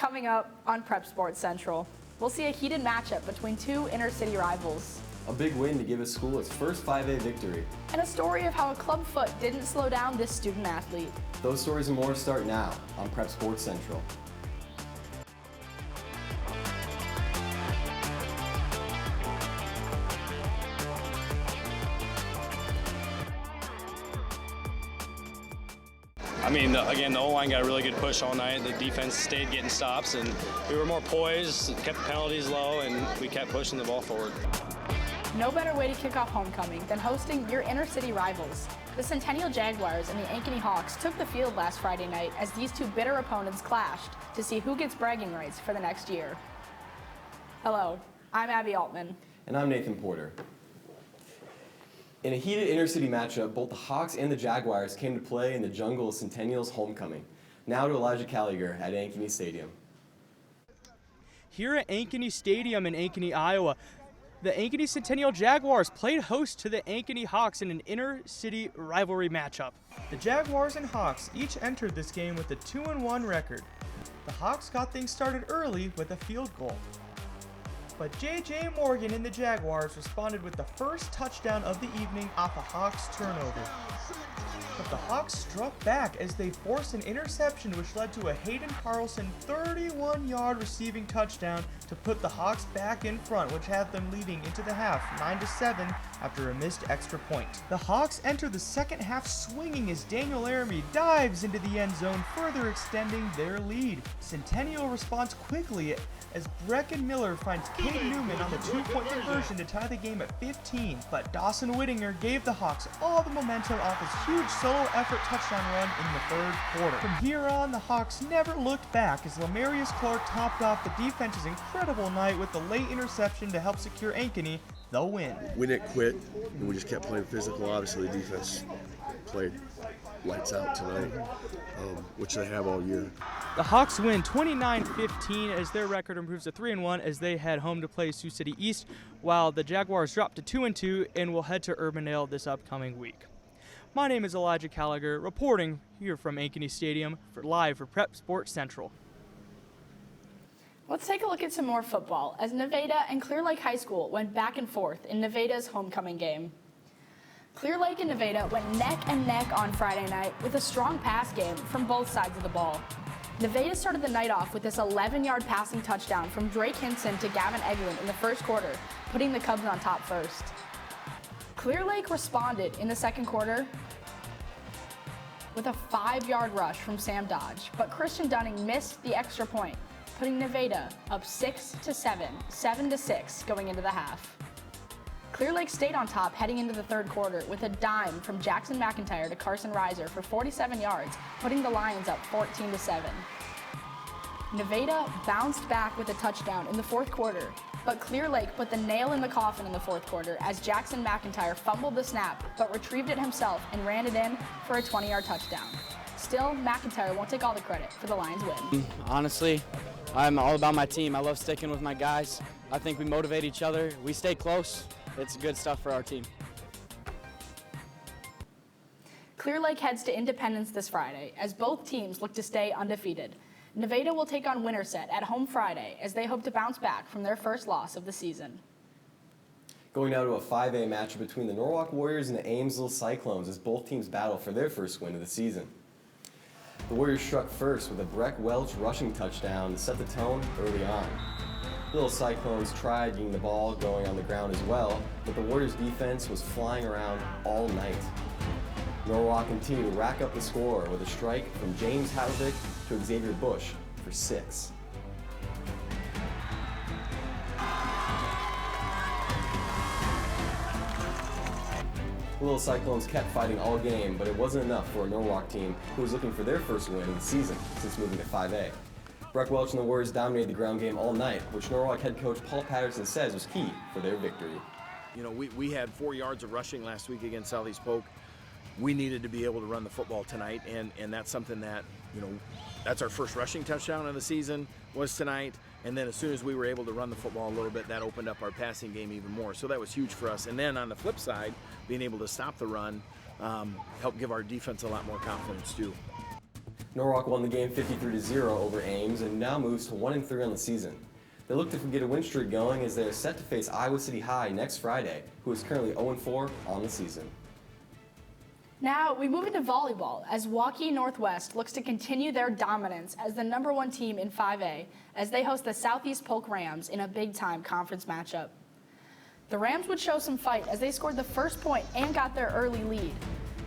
Coming up on Prep Sports Central, we'll see a heated matchup between two inner-city rivals. A big win to give his school its first 5A victory. And a story of how a club foot didn't slow down this student athlete. Those stories and more start now on Prep Sports Central. I mean, again, the O-line got a really good push all night. The defense stayed getting stops, and we were more poised, kept the penalties low, and we kept pushing the ball forward. No better way to kick off homecoming than hosting your inner-city rivals. The Centennial Jaguars and the Ankeny Hawks took the field last Friday night as these two bitter opponents clashed to see who gets bragging rights for the next year. Hello, I'm Abby Altman. And I'm Nathan Porter. In a heated inter-city matchup, both the Hawks and the Jaguars came to play in the jungle of Centennial's homecoming. Now to Elijah Caliger at Ankeny Stadium. Here at Ankeny Stadium in Ankeny, Iowa, the Ankeny Centennial Jaguars played host to the Ankeny Hawks in an inter-city rivalry matchup. The Jaguars and Hawks each entered this game with a 2-1 record. The Hawks got things started early with a field goal. But J.J. Morgan and the Jaguars responded with the first touchdown of the evening off a Hawks turnover. But the Hawks struck back as they forced an interception which led to a Hayden Carlson 31-yard receiving touchdown to put the Hawks back in front, which had them leading into the half 9-7 after a missed extra point. The Hawks enter the second half swinging as Daniel Laramie dives into the end zone, further extending their lead. Centennial responds quickly as Brecken Miller finds Cade Newman on the two-point conversion to tie the game at 15, but Dawson Whittinger gave the Hawks all the momentum off his huge solo effort touchdown run in the third quarter. From here on, the Hawks never looked back as Lamarius Clark topped off the defense's incredible night with the late interception to help secure Ankeny the win. We didn't quit, and we just kept playing physical. Obviously, the defense played lights out tonight, which they have all year. The Hawks win 29-15 as their record improves to 3-1 as they head home to play Sioux City East, while the Jaguars drop to 2-2 and will head to Urbandale this upcoming week. My name is Elijah Caliger, reporting here from Ankeny Stadium live for Prep Sports Central. Let's take a look at some more football as Nevada and Clear Lake High School went back and forth in Nevada's homecoming game. Clear Lake and Nevada went neck and neck on Friday night with a strong pass game from both sides of the ball. Nevada started the night off with this 11-yard passing touchdown from Drake Hinson to Gavin Eglin in the first quarter, putting the Cubs on top first. Clear Lake responded in the second quarter with a 5-yard rush from Sam Dodge, but Christian Dunning missed the extra point, putting Nevada up 6-7, 7-6 going into the half. Clear Lake stayed on top heading into the third quarter with a dime from Jackson McIntyre to Carson Reiser for 47 yards, putting the Lions up 14-7. Nevada bounced back with a touchdown in the fourth quarter, but Clear Lake put the nail in the coffin in the fourth quarter as Jackson McIntyre fumbled the snap, but retrieved it himself and ran it in for a 20-yard touchdown. Still, McIntyre won't take all the credit for the Lions' win. Honestly, I'm all about my team. I love sticking with my guys. I think we motivate each other. We stay close. It's good stuff for our team. Clear Lake heads to Independence this Friday as both teams look to stay undefeated. Nevada will take on Winterset at home Friday as they hope to bounce back from their first loss of the season. Going now to a 5A matchup between the Norwalk Warriors and the Amesville Cyclones as both teams battle for their first win of the season. The Warriors struck first with a Breck Welch rushing touchdown to set the tone early on. The little Cyclones tried getting the ball going on the ground as well, but the Warriors' defense was flying around all night. Norwalk continued to rack up the score with a strike from James Havovic to Xavier Bush for 6. The little Cyclones kept fighting all game, but it wasn't enough for a Norwalk team who was looking for their first win of the season since moving to 5A. Breck Welch and the Warriors dominated the ground game all night, which Norwalk head coach Paul Patterson says was key for their victory. You know, we had 4 yards of rushing last week against Southeast Polk. We needed to be able to run the football tonight, and that's something that, you know, that's our first rushing touchdown of the season was tonight. And then as soon as we were able to run the football a little bit, that opened up our passing game even more. So that was huge for us. And then on the flip side, being able to stop the run helped give our defense a lot more confidence too. Norwalk won the game 53-0 over Ames and now moves to 1-3 on the season. They look to get a win streak going as they are set to face Iowa City High next Friday, who is currently 0-4 on the season. Now, we move into volleyball as Waukee Northwest looks to continue their dominance as the #1 team in 5A as they host the Southeast Polk Rams in a big-time conference matchup. The Rams would show some fight as they scored the first point and got their early lead.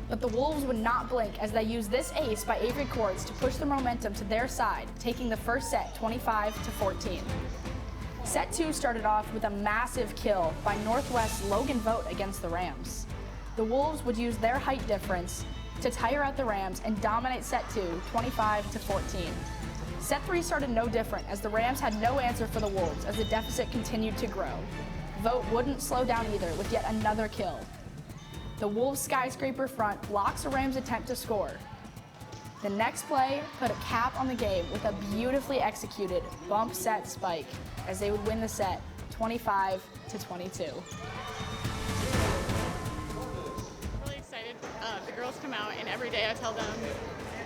But the Wolves would not blink as they used this ace by Avery Courts to push the momentum to their side, taking the first set 25-14. Set 2 started off with a massive kill by Northwest's Logan Vogt against the Rams. The Wolves would use their height difference to tire out the Rams and dominate set 2, 25-14. Set 3 started no different as the Rams had no answer for the Wolves as the deficit continued to grow. Vogt wouldn't slow down either with yet another kill. The Wolves' skyscraper front blocks the Rams' attempt to score. The next play put a cap on the game with a beautifully executed bump set spike as they would win the set 25-22. Really excited. The girls come out and every day I tell them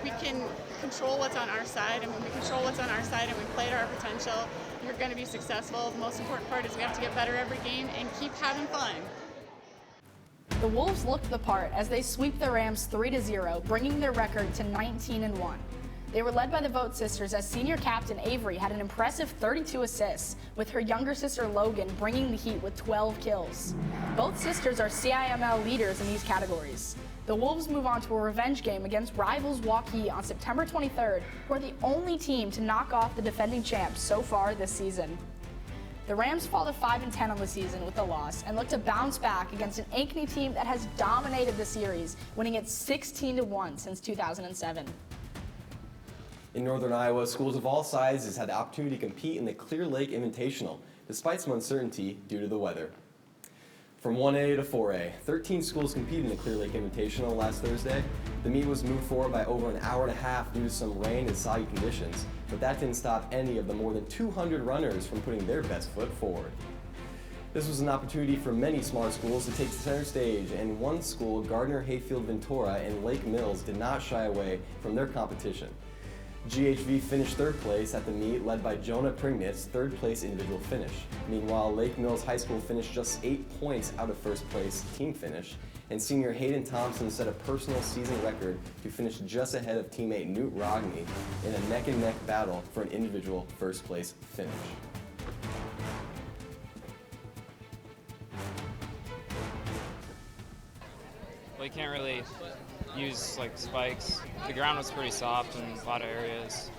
we can control what's on our side, and when we control what's on our side and we play to our potential, you're going to be successful. The most important part is we have to get better every game and keep having fun. The Wolves looked the part as they sweep the Rams 3-0, bringing their record to 19-1. They were led by the Vogt sisters as senior captain Avery had an impressive 32 assists, with her younger sister Logan bringing the heat with 12 kills. Both sisters are CIML leaders in these categories. The Wolves move on to a revenge game against rivals Waukee on September 23rd, who are the only team to knock off the defending champs so far this season. The Rams fall to 5-10 on the season with a loss and look to bounce back against an Ankeny team that has dominated the series, winning it 16-1 since 2007. In Northern Iowa, schools of all sizes had the opportunity to compete in the Clear Lake Invitational, despite some uncertainty due to the weather. From 1A to 4A, 13 schools competed in the Clear Lake Invitational last Thursday. The meet was moved forward by over an hour and a half due to some rain and soggy conditions, but that didn't stop any of the more than 200 runners from putting their best foot forward. This was an opportunity for many smaller schools to take center stage, and one school, Gardner, Hayfield, Ventura, and Lake Mills, did not shy away from their competition. GHV finished third place at the meet, led by Jonah Prignitz' third place individual finish. Meanwhile, Lake Mills High School finished just 8 points out of first place team finish, and senior Hayden Thompson set a personal season record to finish just ahead of teammate Newt Rogney in a neck-and-neck battle for an individual first place finish. Well, you can't really use like spikes. The ground was pretty soft in a lot of areas.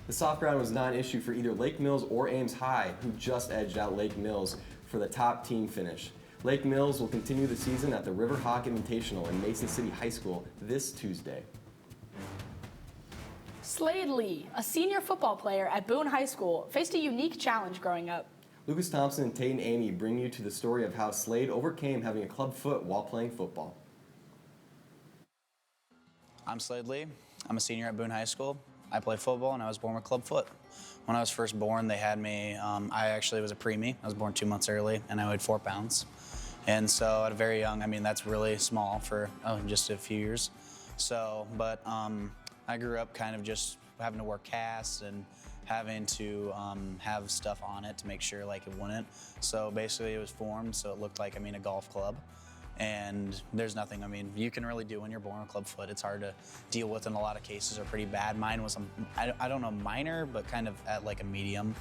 The soft ground was not an issue for either Lake Mills or Ames High, who just edged out Lake Mills for the top team finish. Lake Mills will continue the season at the Riverhawk Invitational in Mason City High School this Tuesday. Slade Lee, a senior football player at Boone High School, faced a unique challenge growing up. Lucas Thompson and Taten Eighmy bring you to the story of how Slade overcame having a club foot while playing football. I'm Slade Lee. I'm a senior at Boone High School. I play football and I was born with club foot. When I was first born, they had me, I actually was a preemie. I was born 2 months early and I weighed 4 pounds. And so at a very young, I mean, that's really small for just a few years. So, but I grew up kind of just having to wear casts and having to have stuff on it to make sure like it wouldn't. So basically it was formed so it looked like, a golf club. And there's nothing, you can really do when you're born with club foot. It's hard to deal with in a lot of cases are pretty bad. Mine was, I don't know, minor, but kind of at like a medium.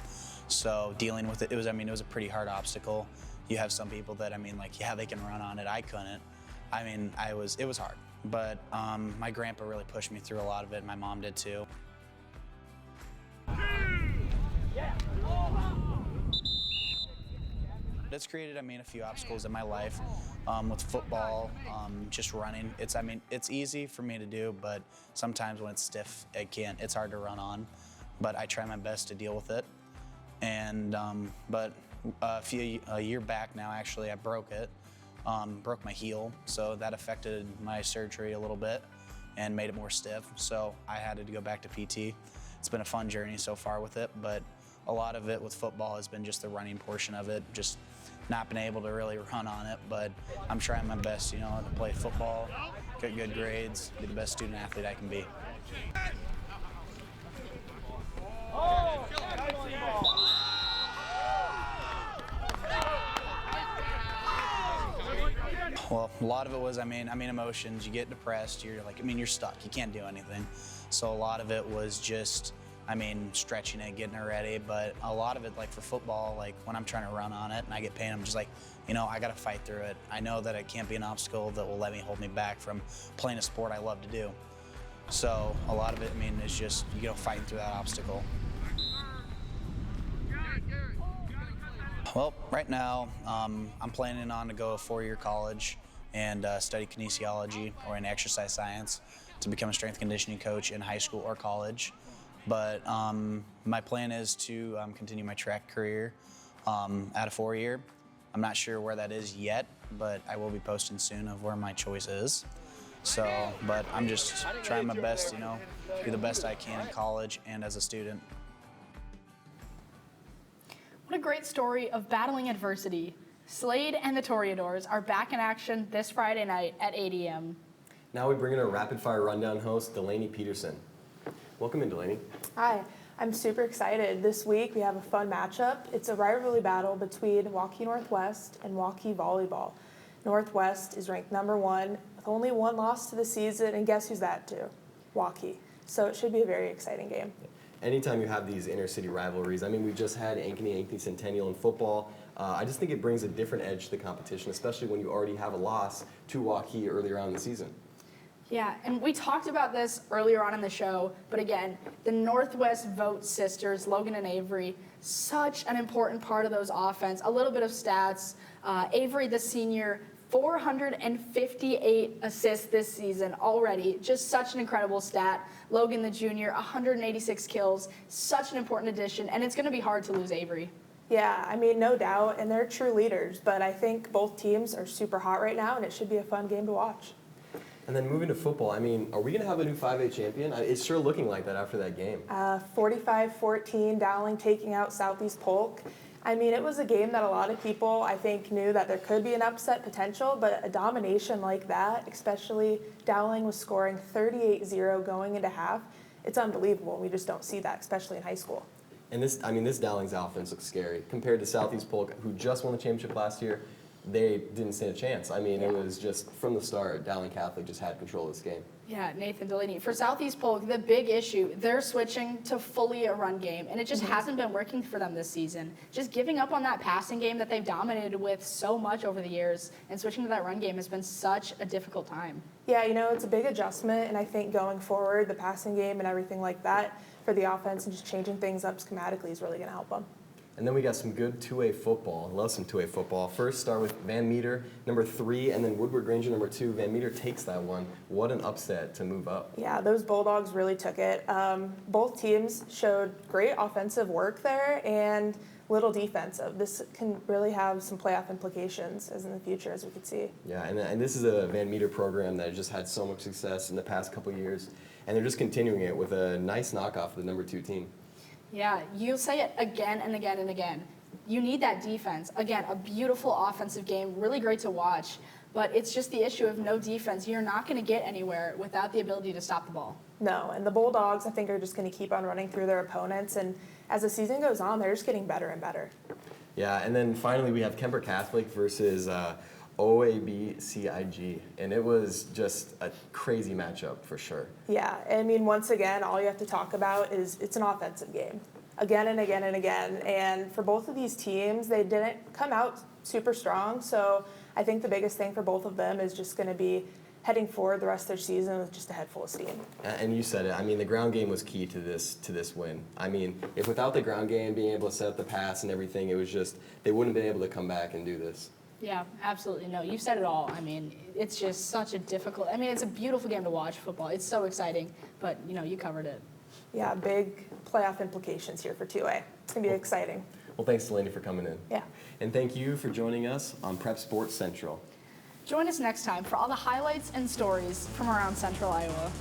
So dealing with it, it was a pretty hard obstacle. You have some people that, yeah, they can run on it. I couldn't. It was hard. But my grandpa really pushed me through a lot of it. My mom did too. It's created, a few obstacles in my life with football, just running. It's easy for me to do, but sometimes when it's stiff, it's hard to run on. But I try my best to deal with it. And, but a year back now, actually, I broke it, broke my heel. So that affected my surgery a little bit and made it more stiff. So I had to go back to PT. It's been a fun journey so far with it, but a lot of it with football has been just the running portion of it, just not been able to really run on it, but I'm trying my best, to play football, get good grades, be the best student athlete I can be. Well, a lot of it was, emotions. You get depressed. You're like, you're stuck. You can't do anything. So a lot of it was just, stretching it, getting it ready. But a lot of it, like for football, like when I'm trying to run on it and I get pain, I'm just like, I got to fight through it. I know that it can't be an obstacle that will hold me back from playing a sport I love to do. So a lot of it, is just, fighting through that obstacle. Well, right now, I'm planning on to go to 4-year college and study kinesiology or in exercise science to become a strength conditioning coach in high school or college. But my plan is to continue my track career at a 4-year. I'm not sure where that is yet, but I will be posting soon of where my choice is. So, but I'm just trying my best, do the best I can in college and as a student. What a great story of battling adversity. Slade and the Toreadors are back in action this Friday night at 8 a.m. Now we bring in our rapid-fire rundown host, Delaney Peterson. Welcome in, Delaney. Hi, I'm super excited. This week we have a fun matchup. It's a rivalry battle between Waukee Northwest and Waukee Volleyball. Northwest is ranked #1 with only one loss to the season, and guess who's that to? Waukee. So it should be a very exciting game. Anytime you have these inner-city rivalries, we just had Ankeny Centennial in football. I just think it brings a different edge to the competition, especially when you already have a loss to Waukee earlier on in the season. Yeah, and we talked about this earlier on in the show, but again, the Northwest Vote sisters, Logan and Avery, such an important part of those offense. A little bit of stats. Avery, the senior, 458 assists this season already. Just such an incredible stat. Logan, the junior, 186 kills. Such an important addition, and it's going to be hard to lose Avery. Yeah, no doubt, and they're true leaders, but I think both teams are super hot right now, and it should be a fun game to watch. And then moving to football, are we going to have a new 5A champion? It's sure looking like that after that game. 45-14, Dowling taking out Southeast Polk. It was a game that a lot of people, I think, knew that there could be an upset potential, but a domination like that, especially Dowling was scoring 38-0 going into half. It's unbelievable. We just don't see that, especially in high school. And this Dowling's offense looks scary. Compared to Southeast Polk, who just won the championship last year, they didn't stand a chance. It was just, from the start, Dowling Catholic just had control of this game. Yeah, Nathan Delaney. For Southeast Polk, the big issue, they're switching to fully a run game, and it just hasn't been working for them this season. Just giving up on that passing game that they've dominated with so much over the years, and switching to that run game has been such a difficult time. Yeah, it's a big adjustment, and I think going forward, the passing game and everything like that for the offense and just changing things up schematically is really going to help them. And then we got some good 2A football. I love some 2A football. First, start with Van Meter, #3, and then Woodward Granger, #2. Van Meter takes that one. What an upset to move up. Yeah, those Bulldogs really took it. Both teams showed great offensive work there and little defensive. This can really have some playoff implications as in the future, as we could see. Yeah, and this is a Van Meter program that just had so much success in the past couple years, and they're just continuing it with a nice knockoff of the #2 team. Yeah, you'll say it again and again and again. You need that defense. Again, a beautiful offensive game, really great to watch, but it's just the issue of no defense. You're not going to get anywhere without the ability to stop the ball. No, and the Bulldogs, I think, are just going to keep on running through their opponents, and as the season goes on, they're just getting better and better. Yeah, and then finally we have Kemper Catholic versus OAB-CIG, and it was just a crazy matchup for sure. Yeah, once again, all you have to talk about is it's an offensive game. Again and again and again, and for both of these teams, they didn't come out super strong, so I think the biggest thing for both of them is just going to be heading forward the rest of their season with just a head full of steam. And you said it, the ground game was key to this win. If without the ground game, being able to set up the pass and everything, it was just, they wouldn't have been able to come back and do this. Yeah, absolutely. No, you said it all. It's just such a difficult, it's a beautiful game to watch, football. It's so exciting, but, you covered it. Yeah, big playoff implications here for 2A. It's going to be exciting. Well, thanks, Delaney, for coming in. Yeah. And thank you for joining us on Prep Sports Central. Join us next time for all the highlights and stories from around Central Iowa.